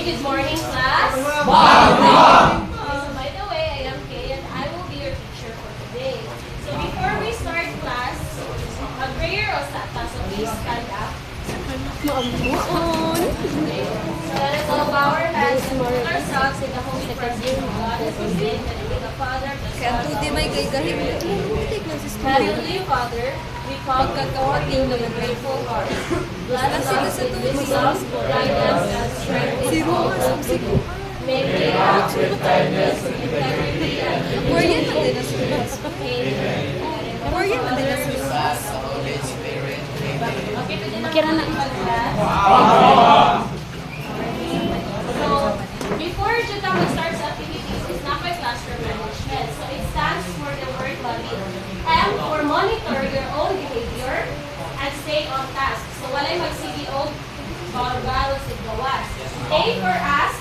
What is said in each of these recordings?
good morning, class. Morning. So by the way, I am Kay and I will be your teacher for today. So before we start class, a prayer o sata. So please stand up. Okay. So let us all bow our heads and put ourselves in the holy presence of God as we sing the name of the Father, the Son, and the Holy Spirit. Heavenly Father, we come before you with a grateful heart. Bless us with wisdom, guidance, and strength in all that we do. May we act with kindness, integrity, and humility. Okay, pwede na So, before Juta starts activities, it's not by classroom management. So, it stands for the word MONI. M for monitor your own behavior and stay on task. So, walay mag-CBO, bawal si gawas. A for ask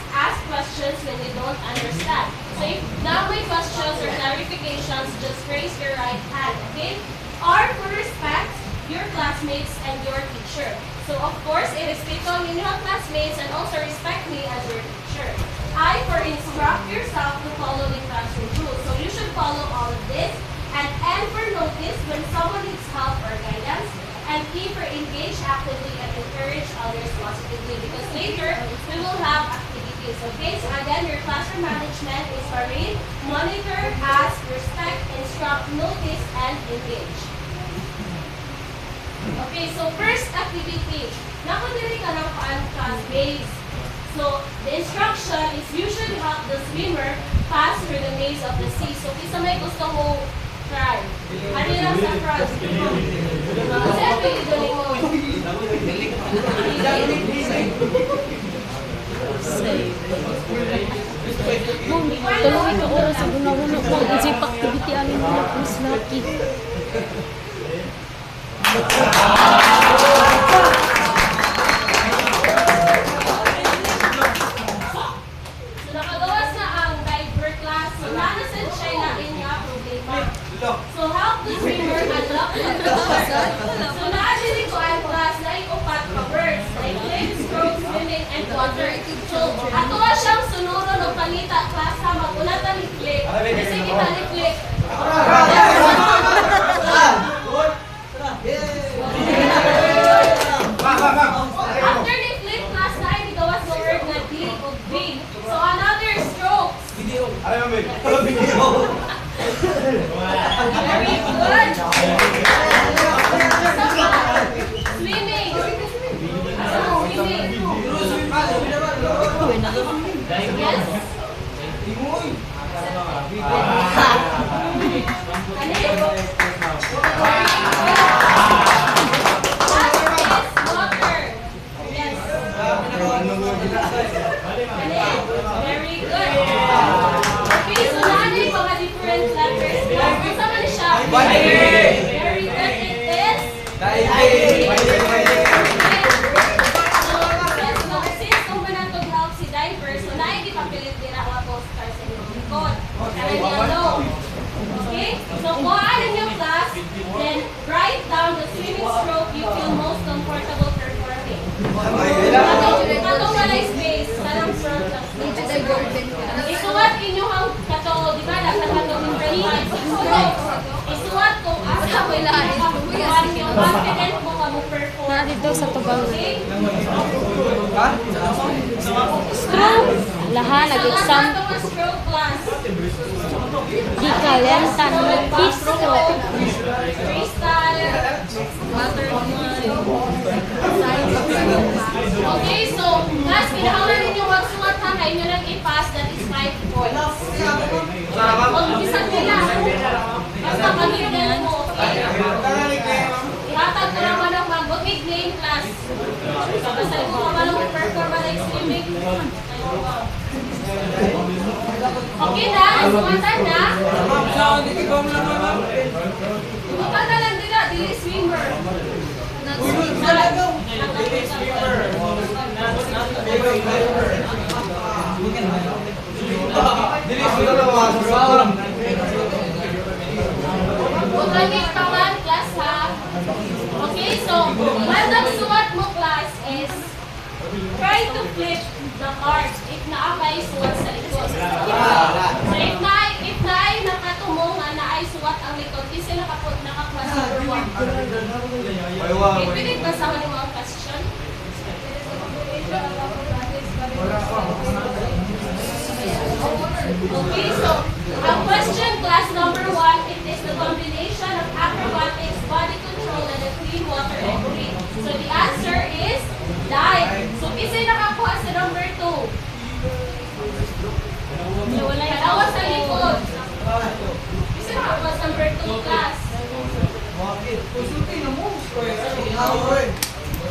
questions when you don't understand. So, if now may questions or clarifications, just raise your right hand, okay? R for respect your classmates and your teacher. So, of course, irrespeto ang inyong classmates and also respect me as your teacher. I for instruct yourself to follow the classroom rules. So, you should follow all of this. And N for notice when someone needs help or guidance. And P for engage actively and encourage others positively. Because later, we will have activities. Okay? So, again, your classroom management is for read, monitor, ask, respect, instruct, notice, and engage. Okay, so first activity. Nakadiri ka ng class base. So, the instruction is usually help the swimmer pass through the maze of the sea. So, kisa may gusto mo try. Ano lang sa front? Kasi ano yung galing mo? Tuloy ka oras sa guna-guna ko. Kasi activity alin mo na Miss Lucky. So, nakagawas na ang diver class. So, nanasan siya na inyong problema. So, help the swimmer unlock the doors. So, naadili ko ang class na upat ka words. Like play, stroke, swimming, and water. So, ato nga siyang sunuro ng palita class ha. Mag-unatan ni Click. Kasi kita ni Click. After the flip class na ay gawas ng word na D o big. So another stroke. Video. Very good. Swimming. Yes. Very good. Okay, so naanay mga different letters. Kung saan man siya? Very good. It is? So, since kung manatog help si diver, so naay di papilit nila ang poster sa inyong likod. Kaya niya no. Okay? So, kung ano yung class, then write down the swimming stroke you feel most comfortable performing. Katong walay space, salang front lang. Isuwat inyong kato, di ba? Katong impressive. Isuwat kung asa mo yung confident mo ka mo perform. Na dito sa tubang. Okay? Stroke. Lahat nag-exam. Stroke class. Di kalentan mo. Stroke. Freestyle. Okay, so, guys, pinakauna ninyo magsulat ha, kayo nyo lang i-pass, that is 5 points. Huwag isang nila. Basta mag-name mo. Ihatag ko naman ang mag-name class. Basta kung kamalong perform na swimming. Okay na, sumatan na. Sumatan lang nila, dili swimmer. Bukangit kawan, class ha. Okay, so, when nagsuwat mo class is try to flip the cards if naakay suwat sa likod. So if naay nakatumong nga naay suwat ang likod, di sila nakakwas number 1. Okay, pwede basahan yung mga question? Okay, so ang question class number 1, it is the combination of acrobatics, body control, and the clean water and breathe. So the answer is dive. So isa nakakuha sa number 2. Kalawa sa likod. Isa nakakuha sa number 2 class.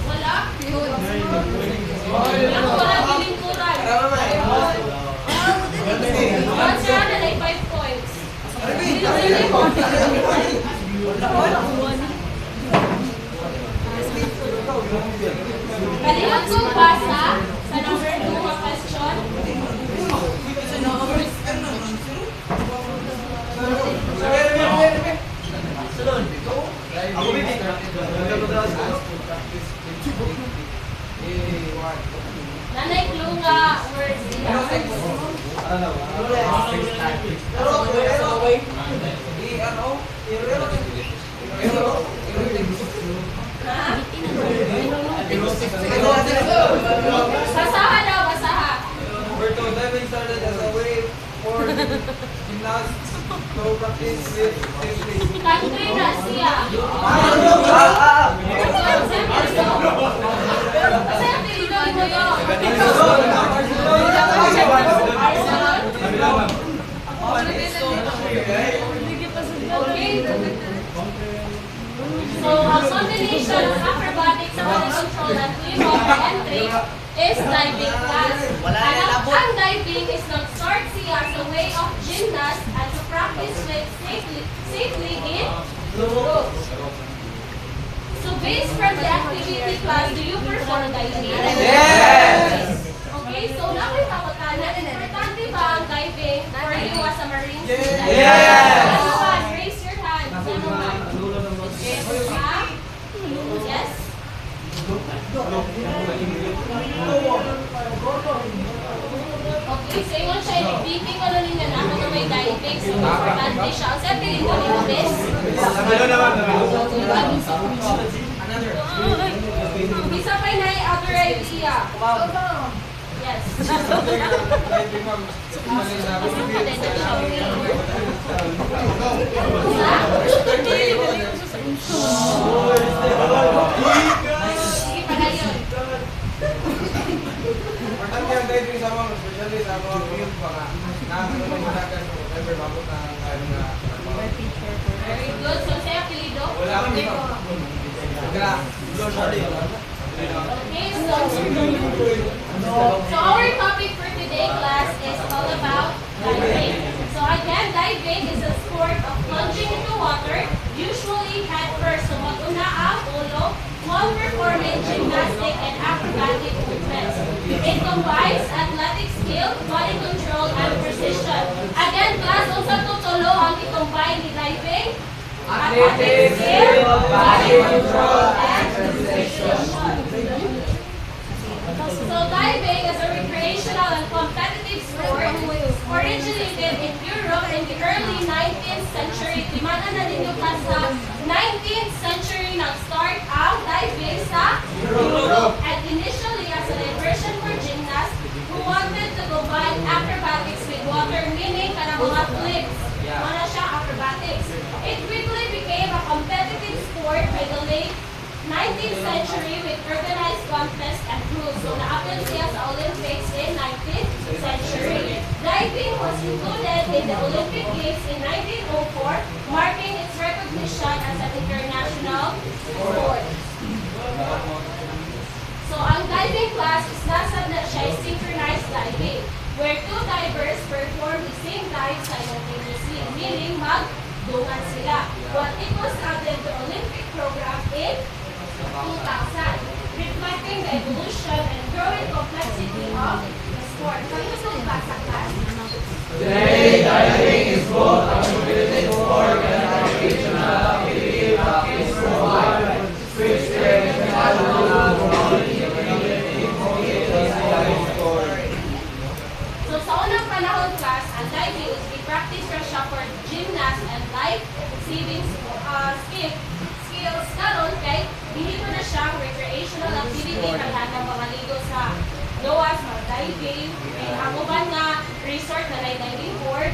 Wala? Wala bilingkuran. Answer na like 5 points. Kaliwag kong basa sa number 2 na question. Nanay clue nga words nila. Basaha daw, basaha. Diving started as a way for gymnasts to practice with safety. Country na siya. So, ang combination of acrobatics, body control, and clean water entry is diving class. Ang diving is nag-start siya as a way of gymnast and to practice with safely in groups. So, based from the activity class, do you perform diving? Yes! Okay, so nakikapagkanan, importante ba ang diving for you as a marine student? Yes! Ano ba? Raise your hand. Ano ba? Ha? Yes? Okay, so yun siya, i-repeating ko na ninyo na ako na may diving, so importante siya. Ang sabi rin ko nito, bes? Isa pa na yung other idea. Yes. Sige pa na yun. Importante ang diving sa mga, especially sa mga field pa nga. Nakakalaman mo ever mabot na Very good. So, sa'yo, apelido? wala kang dito. Okay, so our topic for today, class, is all about diving. So again, diving is a sport of plunging into water, usually head first. So mag-una ang ulo while performing gymnastic and acrobatic movements. It combines athletic skill, body control, and precision. Again, class, unsa tutulo ang i-combine ni diving? Athletic skill, body control, and precision. So diving is a recreational and competitive sport originated in Europe in the early 19th century. Timana na ninyo pa sa 19th century nag-start ang diving sa Europe. And initially as a diversion for gymnasts who wanted to combine acrobatics with water, meaning ka mga flips. Wala siya acrobatics. It quickly became a competitive sport by the late 19th century with organized contests and rules. So naapil siya sa Olympics in 19th century. Diving was included in the Olympic Games in 1904, marking its recognition as an international sport. So ang diving class is nasab na siya synchronized diving, where two divers perform the same dive simultaneously, meaning mag-dungan sila. What it was added to Olympic program in 2000, reflecting the evolution and growing complexity of the sport. So, ito sa basa class. Today, diving is both a competitive sport and a recreational activity practiced worldwide, which creates international community sa Noah's diving, and ang uban nga resort na diving board,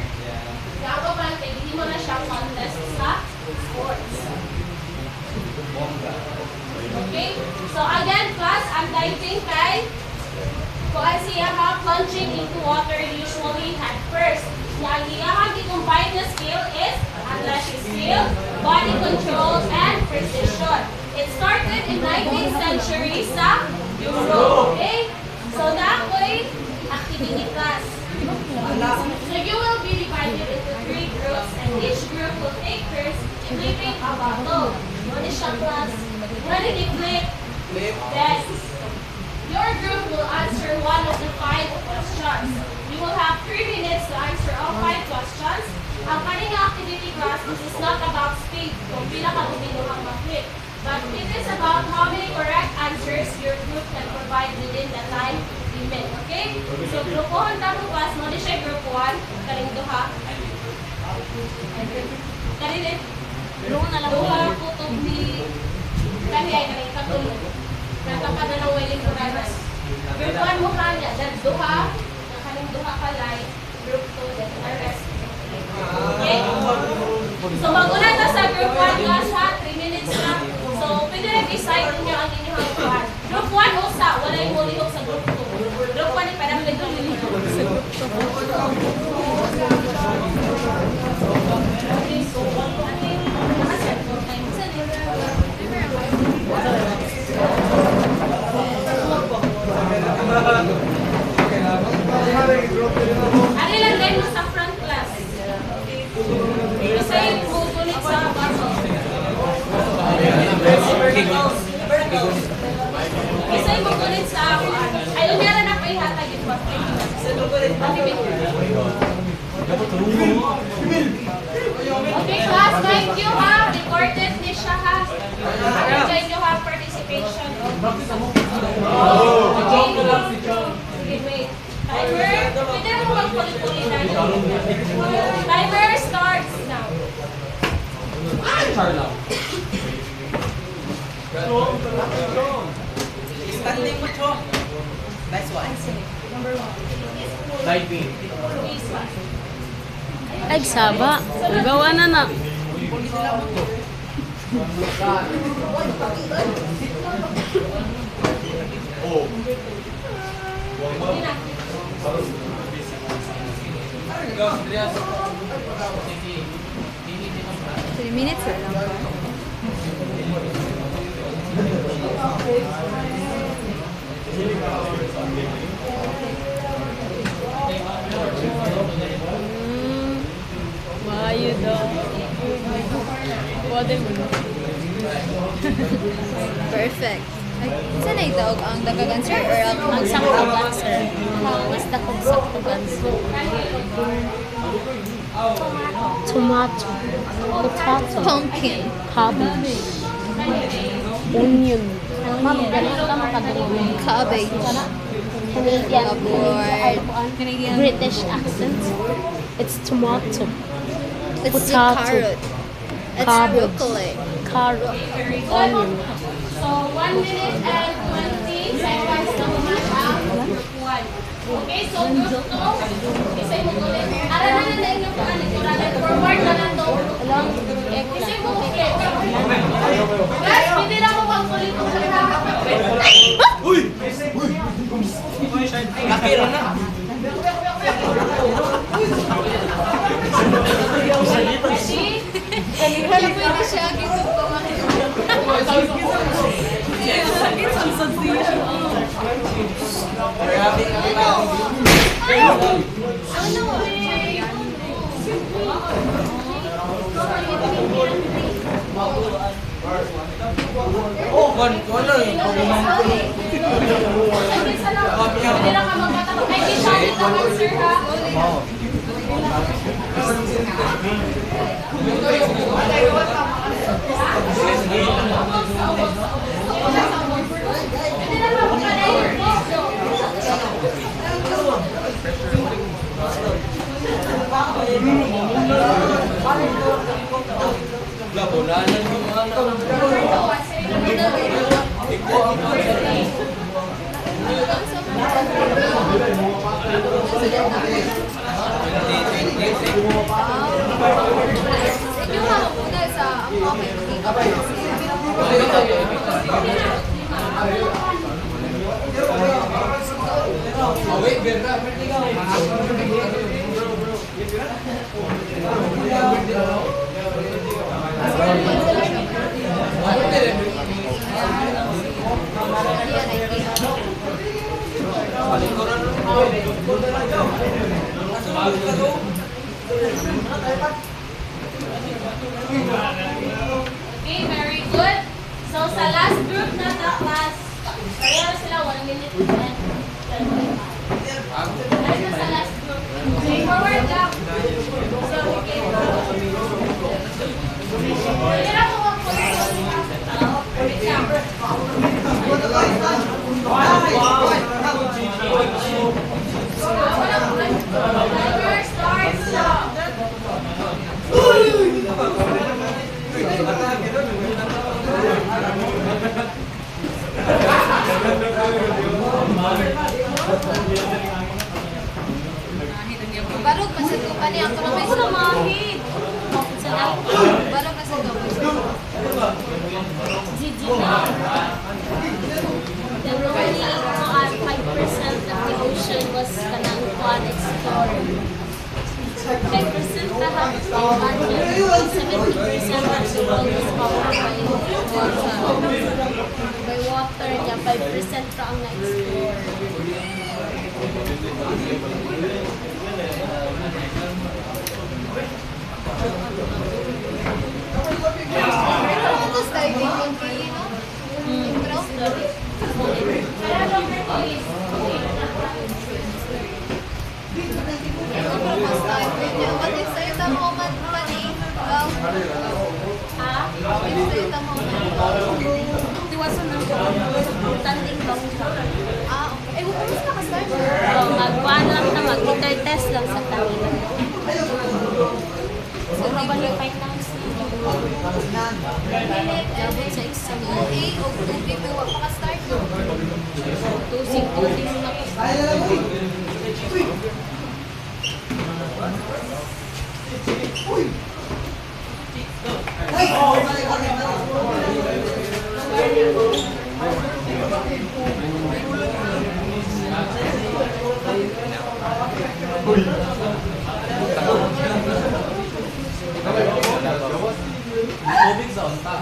ang uban kay hindi mo na siya contest sa sports. Okay? So again, class, ang diving kay kung siya ha, plunging into water usually head first. Ang iyahang i-combine na skill is athletic skill, body control, and precision. It started in 19th century sa Europe. Okay? So that way, activity class. So you will be divided into 3 groups, and each group will take turns flipping a bottle. What is your class? When did you flip? Then your group will answer one of the 5 questions. You will have 3 minutes to answer all 5 questions. Ang kaning activity class, this is not about speed, kung pila ka bumino ang ma-flip. But it is about how many correct answers your group can provide within the time limit. Okay? So, grupohan ta mo class, mo di siya group 1, kaning duha. Kanin duha kutub ni kani ay kaning katulog. Nagkapa na ng willing progress. Group 1 mo kanya, then duha, kaning duha ka live, group 2, then the rest. Okay? So, maguna ta sa group 1 class ha, 3 minutes na. So, pwede rin i-cite ninyo ang inyong plan. Group 1 usa, wala yung mulihog sa group 2. Group 1 ipadang litong mulihog sa group 2. Okay, so, ating nakaset mo time. Ari lang din mo sa front class. Isa yung mutulit sa baso. Isa yung mutulit sa ako. Ay, umira na pa ihatag yung okay, class, thank you ha. Recorded ni siya ha. Enjoy nyo ha participation. Okay, wait. Timer, pwede mo magpulit-pulitan. Timer starts now. Standing mo, Cho. Nice one. Number 1. Diving. Ay, saba. Nagawa na na. Three minutes or lang. Maayo daw. Pwede mo. Perfect. Saan na ito? Ang dagagan sir or Ang saktugan, sir. Basta kung saktugan, sir. Tomato. Potato. pumpkin? Cabbage. Onion. Ma'am, ganito lang makadulong. Cabbage. Canadian. Aboard. British accent. It's tomato. It's the Potato. carrot. It's Cabbage. broccoli. Carrot. Onion. So, 1 minute and 20 seconds na umalang group 1. Okay, so group 2, isay mo ulit. Aralan na inyo po ang lituralan. Forward na lang to. Isay mo ulit. Guys, pwede na mo magpulit mo sa lahat. Nakira na. Ready? Pwede siya gito pa Wala yung pagumang ko. Pwede na ka magkatanong. Ay, kita dito man, sir, ha? Pwede na ka magkatanong. Labonanan yung mga Ito, sir. Inyo mga muna sa ang comment. Okay, very good. So sa last group na class, kaya sila 1 minute and 25. Ano sa last group? Okay, forward lang. So, okay. Kaya ko ang ulit lang. Timer starts now. Barog pa sa tupa niya. Ako na may Ako na mahid. Barog pa sa tupa. GG na. The only 5% of the ocean was kanang quad explored. 5% na half and 70% of the world was covered by water niya. 5% pa ang na-explore. Pero ako to diving yung kili, no? Intro? Kaya number 2 is What is the moment money? Well, what is the moment? Tiwasan ng tanding bang siya. Okay. Huwag mo ka start. Magpaan lang na mag-test lang sa kanila. So, mabalipay lang siya. Dabot sa exam. OA o B, pero huwag ka start. Tusing-tusing na ko. Tubig sa unta.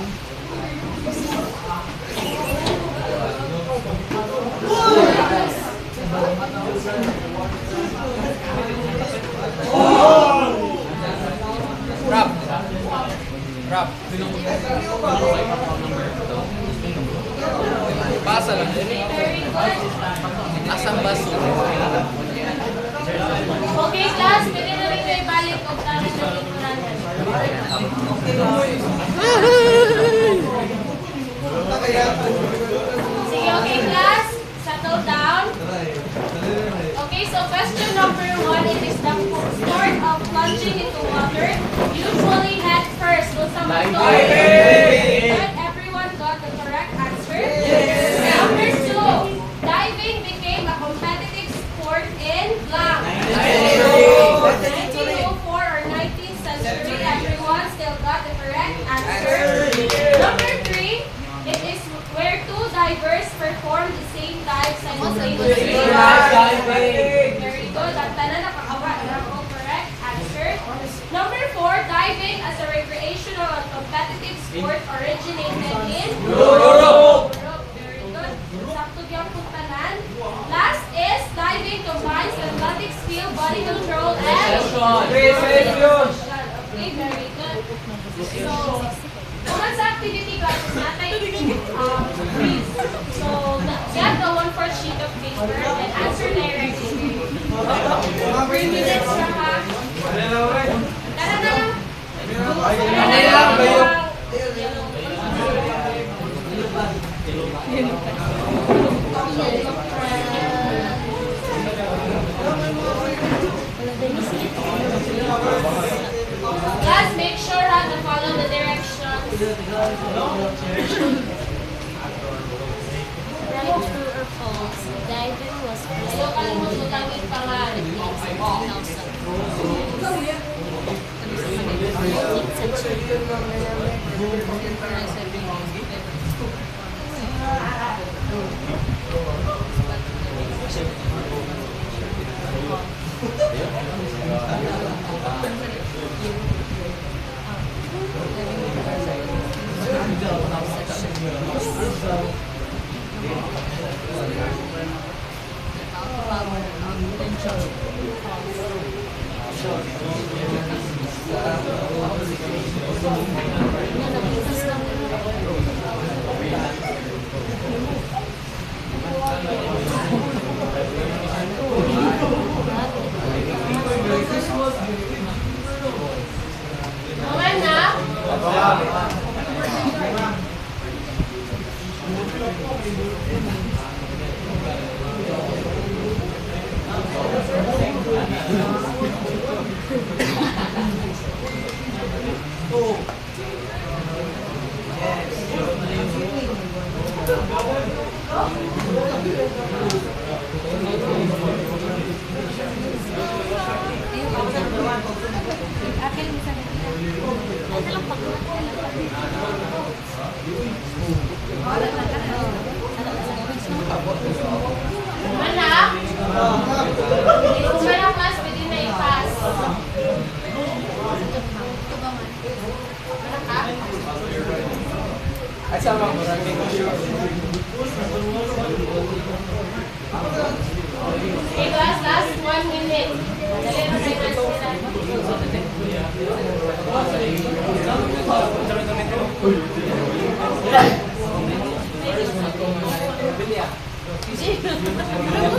Rap. Rap. Pasa lang. Asang baso. Okay, class, pwede na rin kayo balik o tara na rin Sige, okay, class. Settle down. Okay, so question number 1, it is the sport of plunging into water, usually head first. Will someone go? Good, everyone got the correct answer. Number 2, diving became a competitive sport in blank. 1904 or 19th century, everyone still got the correct answer. Number 3, it is where two divers perform the same dive simultaneously. Very good. At tanan nakakawa na ako correct answer. Number 4, diving as a recreational and competitive sport originated in Europe. Very good. Sakto gyud kung tanan. Last is diving combines athletic skill, body control, and Precision. Okay, very good. So, kung sa activity classes natin, quiz. So, get the 1/4 sheet of paper and answer directly. 3 minutes na ha. Tara na lang. Guys, make sure to follow the directions. Right, true or false? Ivan was Ayaw kalimut mo lang yung pangalan. 19th century. Mga na, Mana? Hindi ko man class, pwede na i-pass. Mana ka? Ay, sama ko. Okay, class, last 1 minute. Dali na kayo na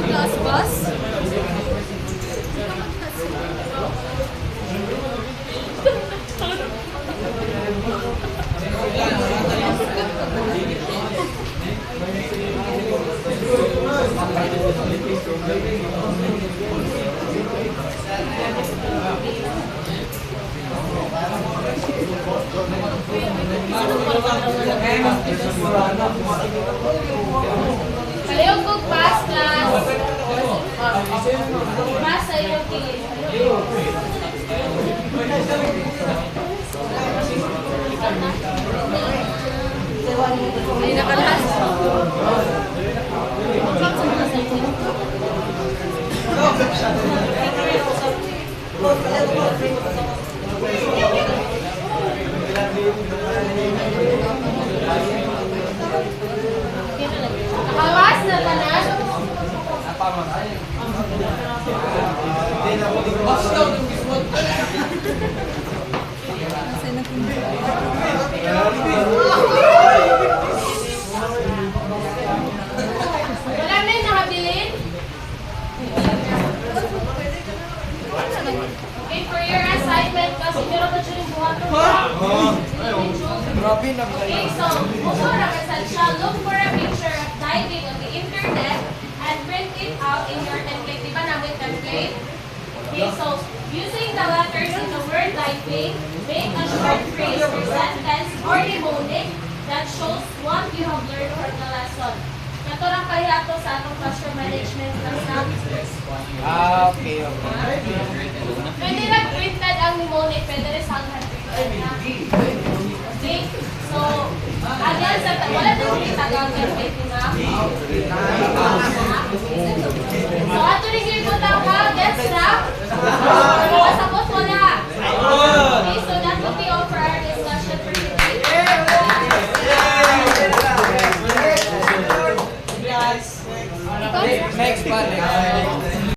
Class bus? Palihog kong pass, class. Pass sa iyong kilid. Ay, nakalas. Nakawas na tanan. Wala na yung nakabilin? Okay, for your assignment, kasi meron na siya yung buhaton. Grabe na. Okay, so, before siya, look for a picture of diving on the internet and print it out in your template. Di ba namin template? Okay, so, using the letters in the word diving, make a short phrase or sentence or mnemonic that shows what you have learned from the lesson. Ito lang kaya ito sa atong classroom management class na. Okay. Pwede na printed ang mnemonic, pwede rin sa handwritten na. Okay, so, again, wala na yung tagagan, pwede na. So, ato rin yung punta ka, gets na?